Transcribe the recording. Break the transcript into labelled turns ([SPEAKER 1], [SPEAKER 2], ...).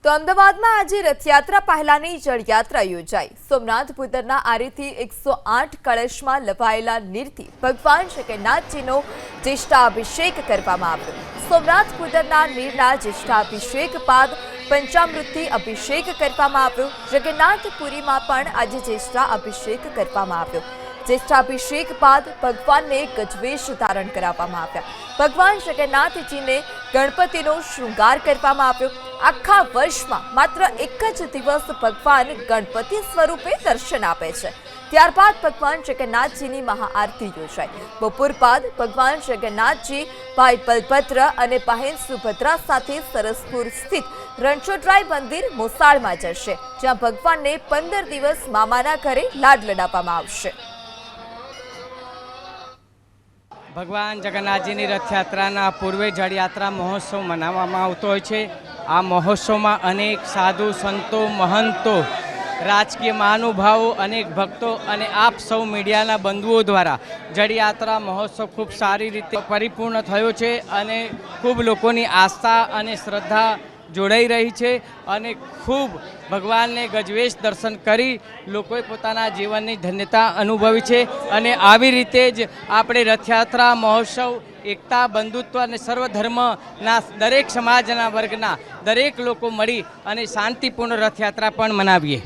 [SPEAKER 1] તો અમદાવાદમાં આજે રથયાત્રા પહેલાની જળયાત્રા યોજાઈ। સોમનાથ પુત્રના આરીથી 108 કળશમાં લવાયેલા નીરથી ભગવાન જગન્નાથજીનો જ્યેષ્ઠાભિષેક કરવામાં આવ્યો। સોમનાથ પુત્રના નીરના જ્યેષ્ઠાભિષેક બાદ પંચામૃતથી અભિષેક કરવામાં આવ્યો। જગન્નાથપુરીમાં પણ આજે જ્યેષ્ઠાભિષેક કરવામાં આવ્યો। ज्येष्ठाभिषेक बाद भगवान ने गजवेश धारण कराववामां આવ્યા। भगवान जगन्नाथजीने गणपतिनो श्रृंगार करवामां આવ્યો। आखा वर्षमां मात्र एक ज दिवस भगवान गणपति स्वरूपे दर्शन आपे छे। त्यारबाद भगवान जगन्नाथजीनी महाआरती योजाई। बपोर बाद भगवान जगन्नाथजी भाई बलभद्र अने बहन सुभद्रा साथे सरसपुर स्थित रणछोडराय मंदिर मोसाळमां जशे, ज्यां भगवानने 15 दिवस मामाना घरे लाड लडाववामां आवशे।
[SPEAKER 2] भगवान जगन्नाथजीनी रथयात्रा पूर्वे जलयात्रा महोत्सव मनाववामां आवतो होय छे। आ महोत्सव में अनेक साधु संतो महंतो राजकीय महानुभावों अनेक भक्तों अने आप सौ मीडियाना बंधुओं द्वारा जलयात्रा महोत्सव खूब सारी रीते परिपूर्ण थयो छे अने खूब लोकोनी आस्था अने श्रद्धा जोड़ाई रही है और खूब भगवान ने गजवेश दर्शन करी लोकोए पोताना जीवननी धन्यता अनुभवी है। अने आवी रीते ज आपणे रथयात्रा महोत्सव एकता बंधुत्व और सर्वधर्मना दरेक समाजना वर्गना दरेक लोको मळी अने शांतिपूर्ण रथयात्रा पण मनावीए।